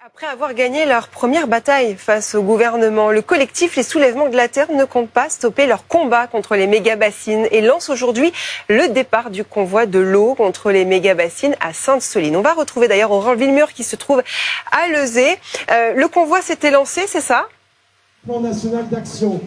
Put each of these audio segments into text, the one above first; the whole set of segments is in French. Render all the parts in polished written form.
Après avoir gagné leur première bataille face au gouvernement, le collectif Les Soulèvements de la Terre ne compte pas stopper leur combat contre les méga-bassines et lance aujourd'hui le départ du convoi de l'eau contre les méga-bassines à Sainte-Soline. On va retrouver d'ailleurs Aurore Villemur qui se trouve à Lezay. Le convoi s'était lancé, c'est ça ? Plan national d'action.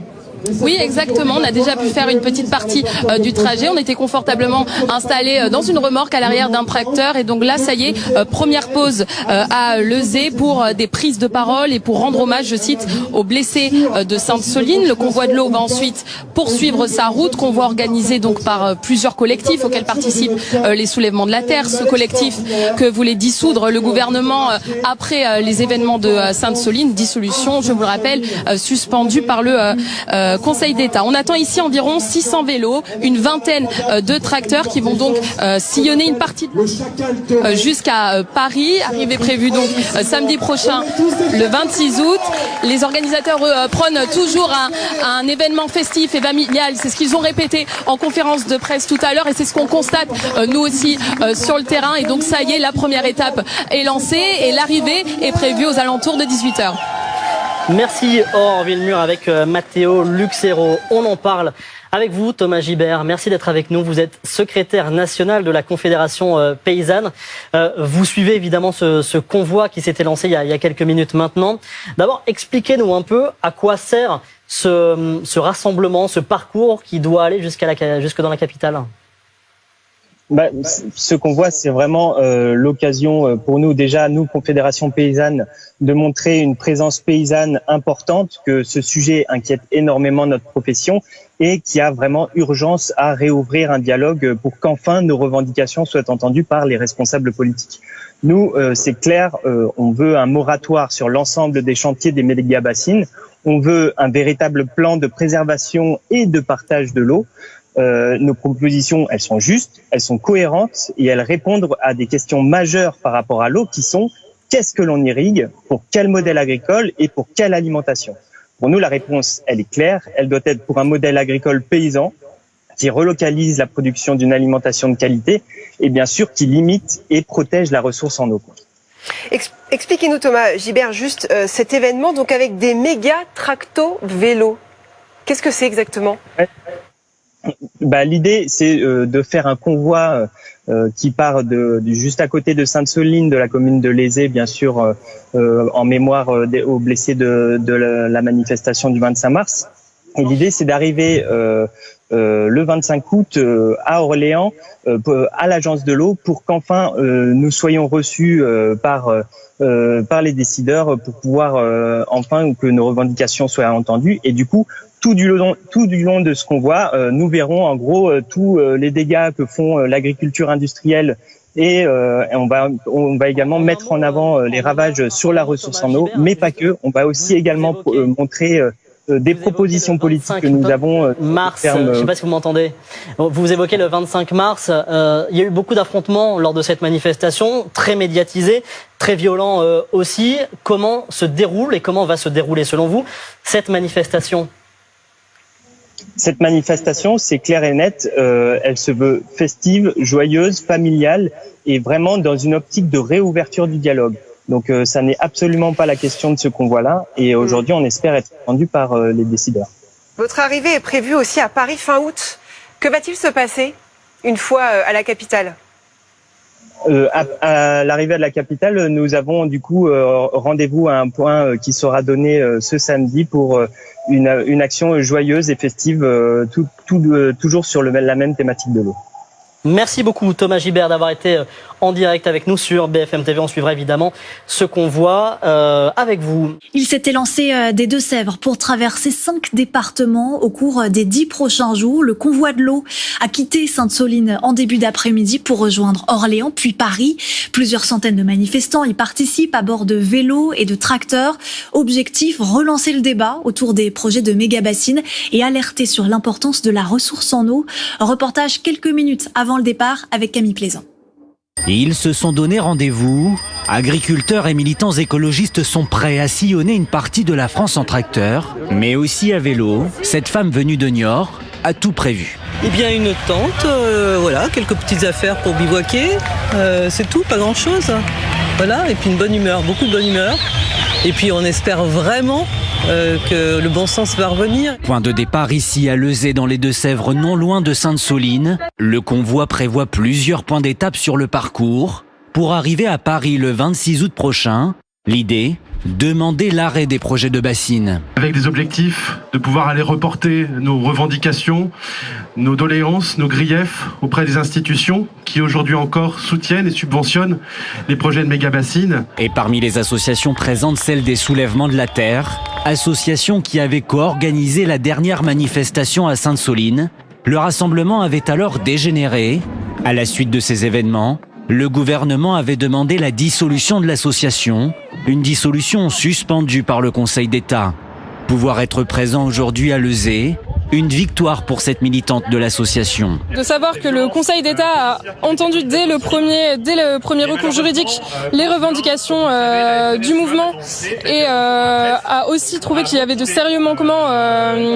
Oui, exactement. On a déjà pu faire une petite partie du trajet. On était confortablement installés dans une remorque à l'arrière d'un tracteur. Et donc là, ça y est, première pause à Lezay pour des prises de parole et pour rendre hommage, je cite, aux blessés de Sainte-Soline. Le convoi de l'eau va ensuite poursuivre sa route. Convoi organisé donc par plusieurs collectifs auxquels participent les Soulèvements de la Terre. Ce collectif que voulait dissoudre le gouvernement après les événements de Sainte-Soline. Dissolution, je vous le rappelle, suspendue par le Conseil d'État. On attend ici environ 600 vélos, une vingtaine de tracteurs qui vont donc sillonner une partie jusqu'à Paris. Arrivée prévue donc samedi prochain, le 26 août. Les organisateurs prônent toujours un événement festif et familial. C'est ce qu'ils ont répété en conférence de presse tout à l'heure et c'est ce qu'on constate nous aussi sur le terrain. Et donc ça y est, la première étape est lancée et l'arrivée est prévue aux alentours de 18h. Merci Aurore Villemur avec Matteo Luxero. On en parle avec vous, Thomas Gibert. Merci d'être avec nous. Vous êtes secrétaire national de la Confédération paysanne. Vous suivez évidemment ce convoi qui s'était lancé il y a quelques minutes maintenant. D'abord, expliquez-nous un peu à quoi sert ce rassemblement, ce parcours qui doit aller jusque dans la capitale. Ce convoi, c'est vraiment l'occasion pour nous, déjà, nous, Confédération paysanne, de montrer une présence paysanne importante, que ce sujet inquiète énormément notre profession et qu'il y a vraiment urgence à réouvrir un dialogue pour qu'enfin nos revendications soient entendues par les responsables politiques. Nous, c'est clair, on veut un moratoire sur l'ensemble des chantiers des méga-bassines. On veut un véritable plan de préservation et de partage de l'eau. Nos propositions, elles sont justes, elles sont cohérentes et elles répondent à des questions majeures par rapport à l'eau qui sont qu'est-ce que l'on irrigue, pour quel modèle agricole et pour quelle alimentation. Pour nous, la réponse, elle est claire, elle doit être pour un modèle agricole paysan qui relocalise la production d'une alimentation de qualité et bien sûr qui limite et protège la ressource en eau. Expliquez-nous Thomas Gibert juste cet événement donc avec des méga tracto-vélos. Qu'est-ce que c'est exactement ? L'idée, c'est de faire un convoi qui part juste à côté de Sainte-Soline, de la commune de Lezay, bien sûr, en mémoire aux blessés de la manifestation du 25 mars. Et l'idée, c'est d'arriver le 25 août à Orléans, à l'agence de l'eau, pour qu'enfin nous soyons reçus par les décideurs, pour pouvoir enfin que nos revendications soient entendues. Et du coup, tout du long de ce convoi, nous verrons en gros tous les dégâts que font l'agriculture industrielle et on va également mettre en avant les ravages sur la ressource en eau, mais pas que. On va aussi également montrer des propositions politiques que nous avons. Mars, je ne sais pas si vous m'entendez. Vous évoquez le 25 mars. Il y a eu beaucoup d'affrontements lors de cette manifestation, très médiatisée, très violent aussi. Comment se déroule et comment va se dérouler selon vous cette manifestation ? Cette manifestation, c'est clair et net, elle se veut festive, joyeuse, familiale et vraiment dans une optique de réouverture du dialogue. Donc ça n'est absolument pas la question de ce convoi-là et aujourd'hui on espère être entendu par les décideurs. Votre arrivée est prévue aussi à Paris fin août. Que va-t-il se passer une fois à la capitale ? À l'arrivée à la capitale, nous avons du coup rendez-vous à un point qui sera donné ce samedi pour une action joyeuse et festive, toujours sur la même thématique de l'eau. Merci beaucoup Thomas Gibert d'avoir été en direct avec nous sur BFM TV. On suivra évidemment ce convoi avec vous. Il s'était lancé des Deux-Sèvres pour traverser 5 départements au cours des 10 prochains jours. Le convoi de l'eau a quitté Sainte-Soline en début d'après-midi pour rejoindre Orléans puis Paris. Plusieurs centaines de manifestants y participent à bord de vélos et de tracteurs. Objectif, relancer le débat autour des projets de méga-bassines et alerter sur l'importance de la ressource en eau. Reportage quelques minutes avant le départ avec Camille Plaisant. Ils se sont donné rendez-vous. Agriculteurs et militants écologistes sont prêts à sillonner une partie de la France en tracteur, mais aussi à vélo. Cette femme venue de Niort a tout prévu. Eh bien une tente, voilà, quelques petites affaires pour bivouaquer, c'est tout, pas grand-chose. Voilà, et puis une bonne humeur, beaucoup de bonne humeur. Et puis on espère vraiment que le bon sens va revenir. Point de départ ici à Lezay dans les Deux-Sèvres, non loin de Sainte-Soline. Le convoi prévoit plusieurs points d'étape sur le parcours pour arriver à Paris le 26 août prochain. L'idée, demander l'arrêt des projets de bassines. Avec des objectifs de pouvoir aller reporter nos revendications, nos doléances, nos griefs auprès des institutions qui aujourd'hui encore soutiennent et subventionnent les projets de méga-bassines. Et parmi les associations présentes, celle des Soulèvements de la Terre, association qui avait co-organisé la dernière manifestation à Sainte-Soline. Le rassemblement avait alors dégénéré. À la suite de ces événements, le gouvernement avait demandé la dissolution de l'association, une dissolution suspendue par le Conseil d'État. Pouvoir être présent aujourd'hui à Lezay, une victoire pour cette militante de l'association. De savoir que le Conseil d'État a entendu dès le premier recours juridique les revendications du mouvement et a aussi trouvé qu'il y avait de sérieux manquements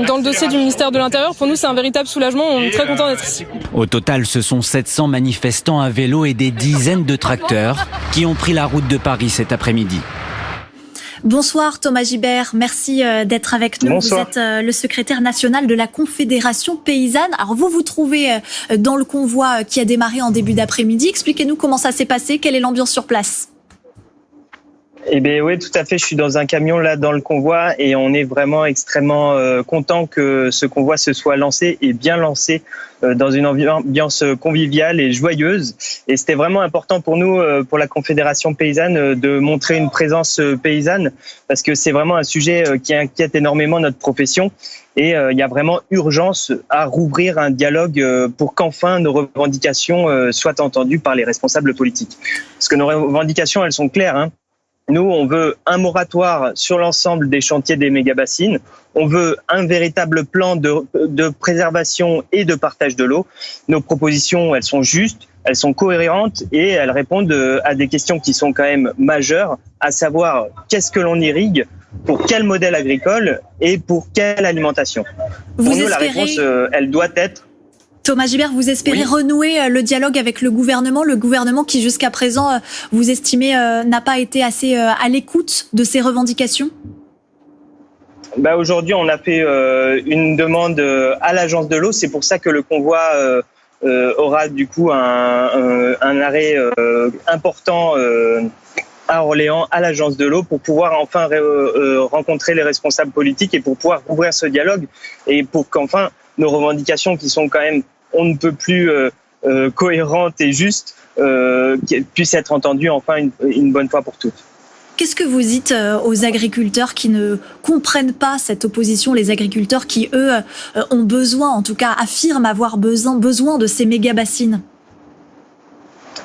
dans le dossier du ministère de l'Intérieur. Pour nous, c'est un véritable soulagement. On est très contents d'être ici. Au total, ce sont 700 manifestants à vélo et des dizaines de tracteurs qui ont pris la route de Paris cet après-midi. Bonsoir Thomas Gibert, merci d'être avec nous. Bonsoir. Vous êtes le secrétaire national de la Confédération Paysanne. Alors vous vous trouvez dans le convoi qui a démarré en début d'après-midi. Expliquez-nous comment ça s'est passé, quelle est l'ambiance sur place? Eh bien oui, tout à fait. Je suis dans un camion là dans le convoi et on est vraiment extrêmement content que ce convoi se soit lancé et bien lancé dans une ambiance conviviale et joyeuse. Et c'était vraiment important pour nous, pour la Confédération Paysanne, de montrer une présence paysanne parce que c'est vraiment un sujet qui inquiète énormément notre profession. Et il y a vraiment urgence à rouvrir un dialogue pour qu'enfin nos revendications soient entendues par les responsables politiques. Parce que nos revendications, elles sont claires, hein. Nous, on veut un moratoire sur l'ensemble des chantiers des méga-bassines. On veut un véritable plan de préservation et de partage de l'eau. Nos propositions, elles sont justes, elles sont cohérentes et elles répondent à des questions qui sont quand même majeures, à savoir qu'est-ce que l'on irrigue, pour quel modèle agricole et pour quelle alimentation. Pour nous, la réponse, elle doit être... Thomas Gibert, vous espérez renouer le dialogue avec le gouvernement qui jusqu'à présent, vous estimez, n'a pas été assez à l'écoute de ces revendications? Aujourd'hui, on a fait une demande à l'agence de l'eau. C'est pour ça que le convoi aura du coup un arrêt important à Orléans, à l'agence de l'eau, pour pouvoir enfin rencontrer les responsables politiques et pour pouvoir ouvrir ce dialogue et pour qu'enfin nos revendications qui sont quand même on ne peut plus cohérentes et justes puissent être entendues enfin une bonne fois pour toutes. Qu'est-ce que vous dites aux agriculteurs qui ne comprennent pas cette opposition, les agriculteurs qui, eux, ont besoin, en tout cas affirment avoir besoin de ces méga-bassines?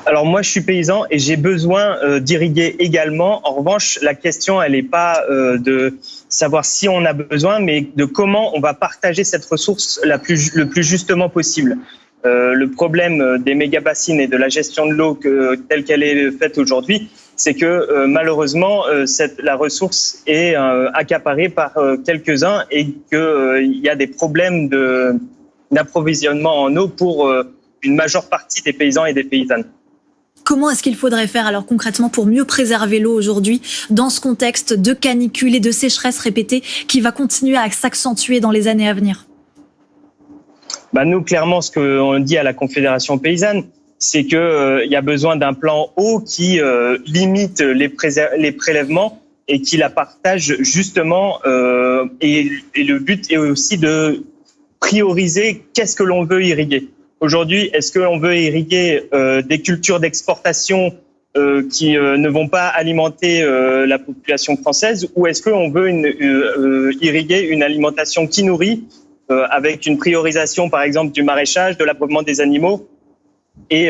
Alors moi, je suis paysan et j'ai besoin d'irriguer également. En revanche, la question, elle n'est pas de savoir si on a besoin, mais de comment on va partager cette ressource le plus justement possible. Le problème des méga-bassines et de la gestion de l'eau telle qu'elle est faite aujourd'hui, c'est que malheureusement, la ressource est accaparée par quelques-uns et qu'il y a des problèmes d'approvisionnement en eau pour une majeure partie des paysans et des paysannes. Comment est-ce qu'il faudrait faire alors concrètement pour mieux préserver l'eau aujourd'hui dans ce contexte de canicule et de sécheresse répétée qui va continuer à s'accentuer dans les années à venir? Nous, clairement, ce qu'on dit à la Confédération Paysanne, c'est qu'il y a besoin d'un plan eau qui limite les prélèvements et qui la partage justement. Et le but est aussi de prioriser qu'est-ce que l'on veut irriguer. Aujourd'hui, est-ce qu'on veut irriguer des cultures d'exportation qui ne vont pas alimenter la population française, ou est-ce qu'on veut irriguer une alimentation qui nourrit avec une priorisation, par exemple, du maraîchage, de l'abreuvement des animaux, et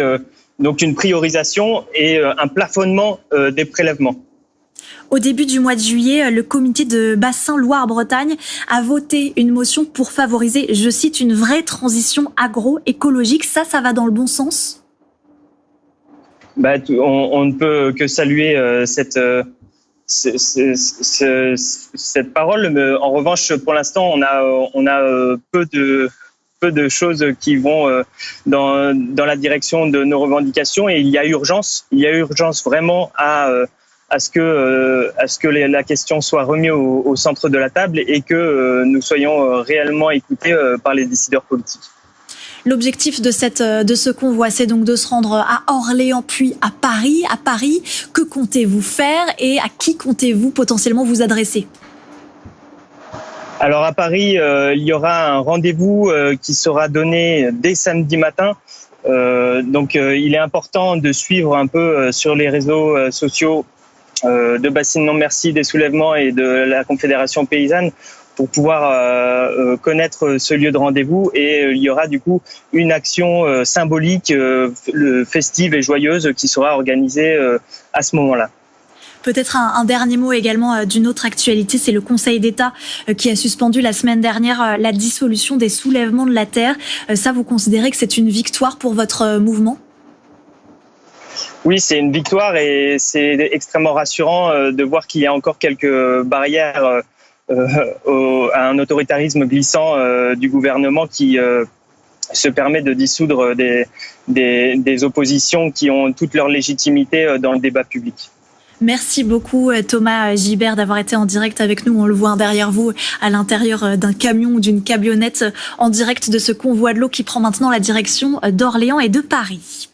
donc une priorisation et un plafonnement des prélèvements. Au début du mois de juillet, le comité de bassin Loire-Bretagne a voté une motion pour favoriser, je cite, une vraie transition agroécologique. Ça va dans le bon sens? On ne peut que saluer cette parole. Mais en revanche, pour l'instant, on a peu peu de choses qui vont dans la direction de nos revendications, et il y a urgence vraiment à ce que la question soit remise au centre de la table et que nous soyons réellement écoutés par les décideurs politiques. L'objectif de ce convoi, c'est donc de se rendre à Orléans puis à Paris. À Paris, que comptez-vous faire et à qui comptez-vous potentiellement vous adresser ? Alors à Paris, il y aura un rendez-vous qui sera donné dès samedi matin. Donc il est important de suivre un peu sur les réseaux sociaux de Bassine Non Merci, des soulèvements et de la Confédération paysanne pour pouvoir connaître ce lieu de rendez-vous, et il y aura du coup une action symbolique, festive et joyeuse qui sera organisée à ce moment-là. Peut-être un dernier mot également d'une autre actualité, c'est le Conseil d'État qui a suspendu la semaine dernière la dissolution des soulèvements de la terre. Ça, vous considérez que c'est une victoire pour votre mouvement ? Oui, c'est une victoire et c'est extrêmement rassurant de voir qu'il y a encore quelques barrières à un autoritarisme glissant du gouvernement qui se permet de dissoudre des oppositions qui ont toute leur légitimité dans le débat public. Merci beaucoup Thomas Gibert d'avoir été en direct avec nous. On le voit derrière vous à l'intérieur d'un camion ou d'une camionnette en direct de ce convoi de l'eau qui prend maintenant la direction d'Orléans et de Paris.